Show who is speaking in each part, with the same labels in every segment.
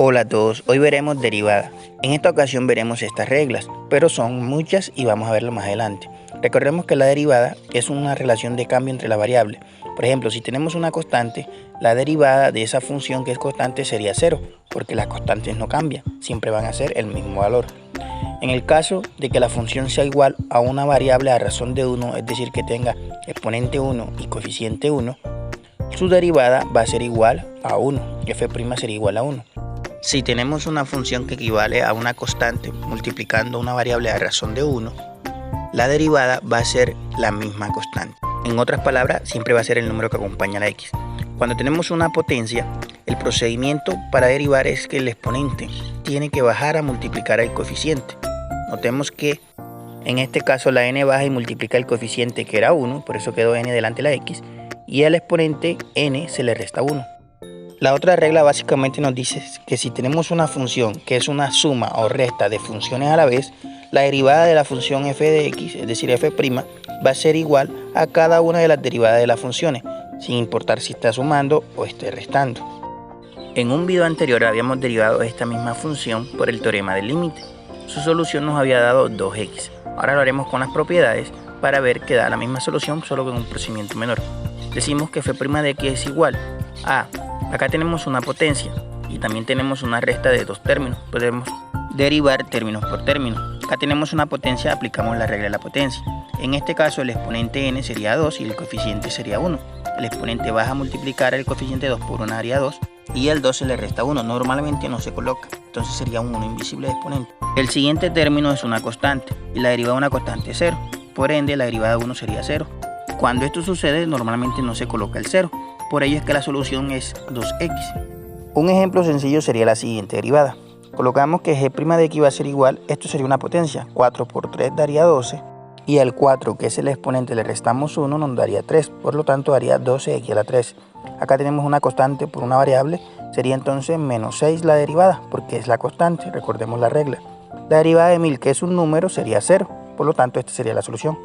Speaker 1: Hola a todos, hoy veremos derivada. En esta ocasión veremos estas reglas, pero son muchas y vamos a verlo más adelante. Recordemos que la derivada es una relación de cambio entre las variables. Por ejemplo, si tenemos una constante, la derivada de esa función que es constante sería 0, porque las constantes no cambian, siempre van a ser el mismo valor. En el caso de que la función sea igual a una variable a razón de 1, es decir, que tenga exponente 1 y coeficiente 1, su derivada va a ser igual a 1, f' sería igual a 1. Si tenemos una función que equivale a una constante multiplicando una variable a razón de 1, la derivada va a ser la misma constante. En otras palabras, siempre va a ser el número que acompaña a la x. Cuando tenemos una potencia, el procedimiento para derivar es que el exponente tiene que bajar a multiplicar el coeficiente. Notemos que en este caso la n baja y multiplica el coeficiente que era 1, por eso quedó n delante de la x, y al exponente n se le resta 1. La otra regla básicamente nos dice que si tenemos una función que es una suma o resta de funciones a la vez, la derivada de la función f de x, es decir f', va a ser igual a cada una de las derivadas de las funciones, sin importar si está sumando o esté restando. En un video anterior habíamos derivado esta misma función por el teorema del límite. Su solución nos había dado 2x. Ahora lo haremos con las propiedades para ver que da la misma solución, solo con un procedimiento menor. Decimos que f' de x es igual a... Acá tenemos una potencia y también tenemos una resta de dos términos. Podemos derivar términos por término. Acá tenemos una potencia, aplicamos la regla de la potencia. En este caso el exponente n sería 2 y el coeficiente sería 1. El exponente baja a multiplicar el coeficiente 2 por 1 daría 2 y el 2 se le resta 1. Normalmente no se coloca, entonces sería un 1 invisible de exponente. El siguiente término es una constante y la derivada de una constante es 0. Por ende la derivada de 1 sería 0. Cuando esto sucede normalmente no se coloca el 0. Por ello es que la solución es 2x. Un ejemplo sencillo sería la siguiente derivada. Colocamos que g' de x va a ser igual, esto sería una potencia, 4 por 3 daría 12, y al 4, que es el exponente, le restamos 1, nos daría 3, por lo tanto daría 12x a la 3. Acá tenemos una constante por una variable, sería entonces menos 6 la derivada, porque es la constante, recordemos la regla. La derivada de 1000, que es un número, sería 0, por lo tanto esta sería la solución.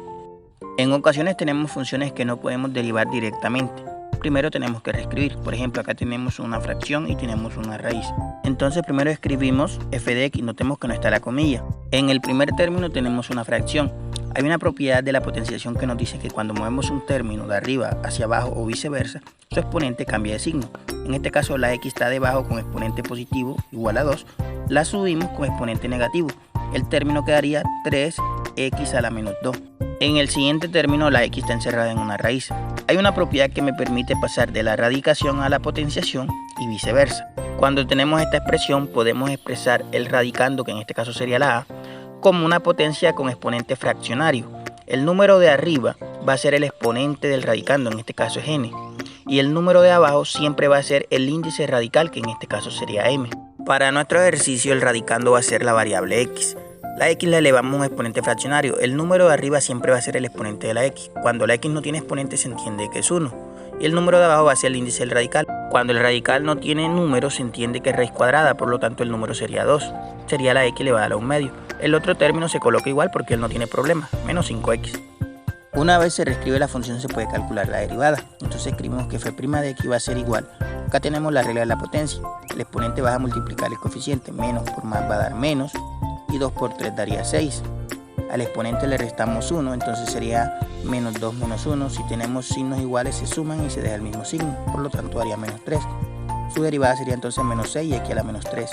Speaker 1: En ocasiones tenemos funciones que no podemos derivar directamente. Primero tenemos que reescribir. Por ejemplo, acá tenemos una fracción y tenemos una raíz. Entonces primero escribimos f de x, notemos que no está la comilla. En el primer término tenemos una fracción. Hay una propiedad de la potenciación que nos dice que cuando movemos un término de arriba hacia abajo o viceversa, su exponente cambia de signo. En este caso la x está debajo con exponente positivo igual a 2, la subimos con exponente negativo. El término quedaría 3x a la menos 2. En el siguiente término la x está encerrada en una raíz. Hay una propiedad que me permite pasar de la radicación a la potenciación y viceversa. Cuando tenemos esta expresión podemos expresar el radicando, que en este caso sería la a, como una potencia con exponente fraccionario. El número de arriba va a ser el exponente del radicando, en este caso es n. Y el número de abajo siempre va a ser el índice radical, que en este caso sería m. Para nuestro ejercicio el radicando va a ser la variable x. La x la elevamos a un exponente fraccionario. El número de arriba siempre va a ser el exponente de la x. Cuando la x no tiene exponente se entiende que es 1. Y el número de abajo va a ser el índice del radical. Cuando el radical no tiene número se entiende que es raíz cuadrada, por lo tanto el número sería 2. Sería la x elevada a un medio. El otro término se coloca igual porque él no tiene problema, menos 5x. Una vez se reescribe la función se puede calcular la derivada. Entonces escribimos que f' de x va a ser igual. Acá tenemos la regla de la potencia. El exponente va a multiplicar el coeficiente, menos por más va a dar menos. Y 2 por 3 daría 6. Al exponente le restamos 1, entonces sería menos 2 menos 1. Si tenemos signos iguales se suman y se deja el mismo signo, por lo tanto daría menos 3. Su derivada sería entonces menos 6 y x a la menos 3.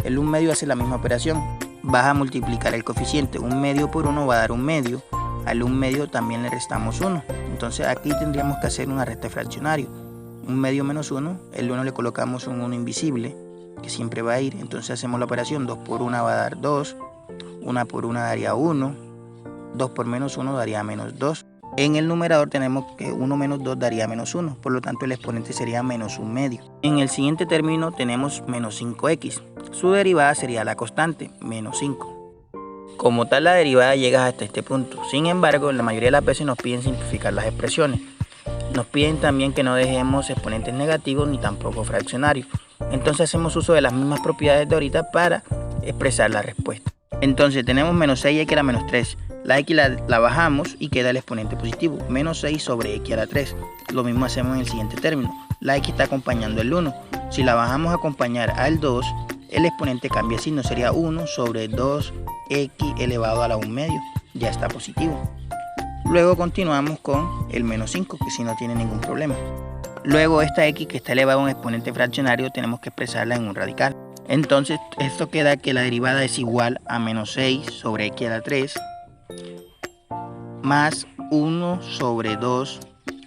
Speaker 1: El 1 medio hace la misma operación. Vas a multiplicar el coeficiente, 1 medio por 1 va a dar 1 medio. Al 1 medio también le restamos 1. Entonces aquí tendríamos que hacer una resta de fraccionario. 1 medio menos 1, el 1 le colocamos un 1 invisible, que siempre va a ir, entonces hacemos la operación, 2 por 1 va a dar 2, 1 por 1 daría 1, 2 por menos 1 daría menos 2. En el numerador tenemos que 1 menos 2 daría menos 1, por lo tanto el exponente sería menos 1 medio. En el siguiente término tenemos menos 5x, su derivada sería la constante, menos 5. Como tal la derivada llega hasta este punto, sin embargo en la mayoría de las veces nos piden simplificar las expresiones. Nos piden también que no dejemos exponentes negativos ni tampoco fraccionarios. Entonces hacemos uso de las mismas propiedades de ahorita para expresar la respuesta. Entonces tenemos menos 6x a la menos 3. La x la bajamos y queda el exponente positivo. Menos 6 sobre x a la 3. Lo mismo hacemos en el siguiente término. La x está acompañando el 1. Si la bajamos a acompañar al 2, el exponente cambia de signo, sería 1 sobre 2x elevado a la 1 medio, ya está positivo. Luego continuamos con el menos 5, que si no tiene ningún problema. Luego esta x que está elevada a un exponente fraccionario tenemos que expresarla en un radical. Entonces esto queda que la derivada es igual a menos 6 sobre x a la 3 más 1 sobre 2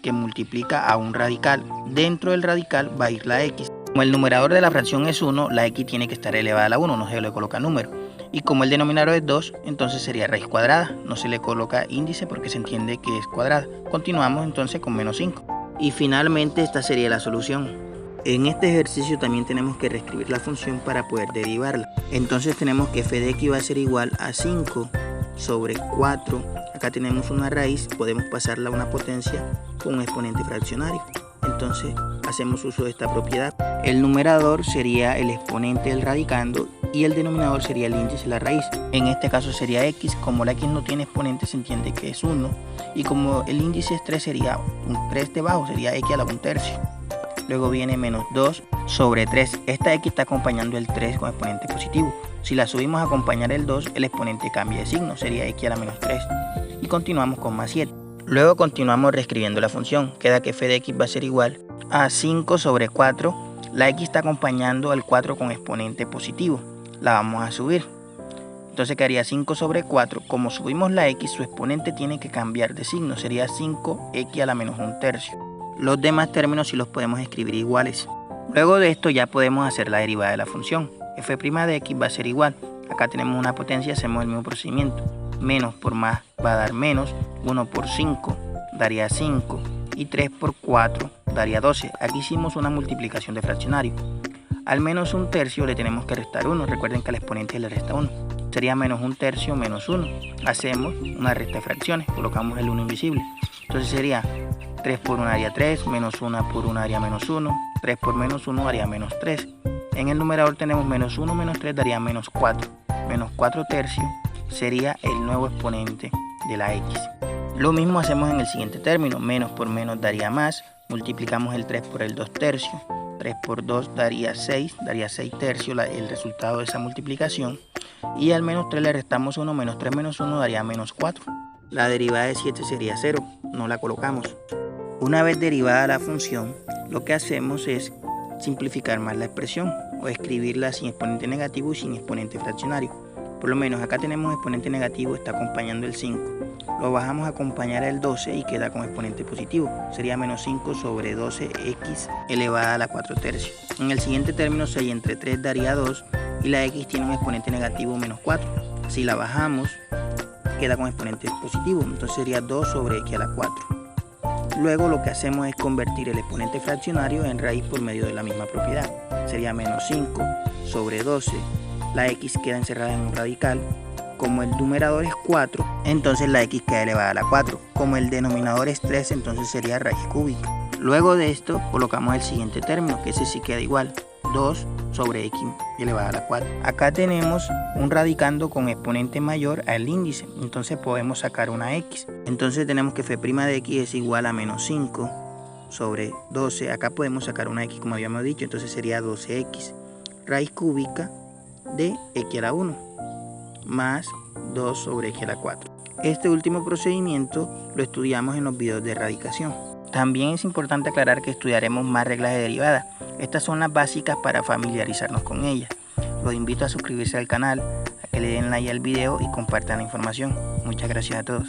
Speaker 1: que multiplica a un radical. Dentro del radical va a ir la x. Como el numerador de la fracción es 1, la x tiene que estar elevada a la 1, no se le coloca número. Y como el denominador es 2, entonces sería raíz cuadrada, no se le coloca índice porque se entiende que es cuadrada. Continuamos entonces con menos 5. Y finalmente esta sería la solución. En este ejercicio también tenemos que reescribir la función para poder derivarla. Entonces tenemos que f de x va a ser igual a 5 sobre 4. Acá tenemos una raíz, podemos pasarla a una potencia con un exponente fraccionario. Entonces hacemos uso de esta propiedad. El numerador sería el exponente del radicando y el denominador sería el índice de la raíz. En este caso sería x, como la x no tiene exponente se entiende que es 1. Y como el índice es 3 sería un 3 debajo, sería x a la 1/3. Luego viene menos 2 sobre 3. Esta x está acompañando el 3 con exponente positivo. Si la subimos a acompañar el 2, el exponente cambia de signo, sería x a la menos 3. Y continuamos con más 7. Luego continuamos reescribiendo la función. Queda que f de x va a ser igual a 5 sobre 4. La x está acompañando al 4 con exponente positivo. La vamos a subir. Entonces quedaría 5 sobre 4. Como subimos la x, su exponente tiene que cambiar de signo. Sería 5x a la menos 1/3. Los demás términos sí los podemos escribir iguales. Luego de esto ya podemos hacer la derivada de la función. F' de x va a ser igual. Acá tenemos una potencia, hacemos el mismo procedimiento. Menos por más va a dar menos. 1 por 5 daría 5. Y 3 por 4 daría 12. Aquí hicimos una multiplicación de fraccionario. Al menos 1/3 le tenemos que restar 1. Recuerden que al exponente le resta 1. Sería menos 1/3 menos 1. Hacemos una resta de fracciones. Colocamos el 1 invisible. Entonces sería 3 por 1 daría 3. Menos 1 por 1 daría menos 1. 3 por menos 1 daría menos 3. En el numerador tenemos menos 1 menos 3 daría menos 4. Menos 4/3 sería el nuevo exponente de la x. Lo mismo hacemos en el siguiente término. Menos por menos daría más. Multiplicamos el 3 por el 2/3. 3 por 2 daría 6. Daría 6/3 el resultado de esa multiplicación. Y al menos 3 le restamos 1. Menos 3 menos 1 daría menos 4. La derivada de 7 sería 0. No la colocamos. Una vez derivada la función, lo que hacemos es simplificar más la expresión o escribirla sin exponente negativo y sin exponente fraccionario. Por lo menos acá tenemos exponente negativo, está acompañando el 5. Lo bajamos a acompañar el 12 y queda con exponente positivo. Sería menos 5 sobre 12x elevada a la 4/3. En el siguiente término 6 entre 3 daría 2 y la x tiene un exponente negativo menos 4. Si la bajamos queda con exponente positivo, entonces sería 2 sobre x a la 4. Luego lo que hacemos es convertir el exponente fraccionario en raíz por medio de la misma propiedad. Sería menos 5 sobre 12. La x queda encerrada en un radical. Como el numerador es 4, entonces la x queda elevada a la 4. Como el denominador es 3, entonces sería raíz cúbica. Luego de esto colocamos el siguiente término, que ese sí queda igual. 2 sobre x elevada a la 4. Acá tenemos un radicando con exponente mayor al índice, entonces podemos sacar una x. Entonces tenemos que f' de x es igual a menos 5 sobre 12. Acá podemos sacar una x como habíamos dicho, entonces sería 12x. Raíz cúbica de x a la 1 más 2 sobre x a la 4. Este último procedimiento lo estudiamos en los videos de erradicación. También es importante aclarar que estudiaremos más reglas de derivada. Estas son las básicas para familiarizarnos con ellas. Los invito a suscribirse al canal, a que le den like al video y compartan la información. Muchas gracias a todos.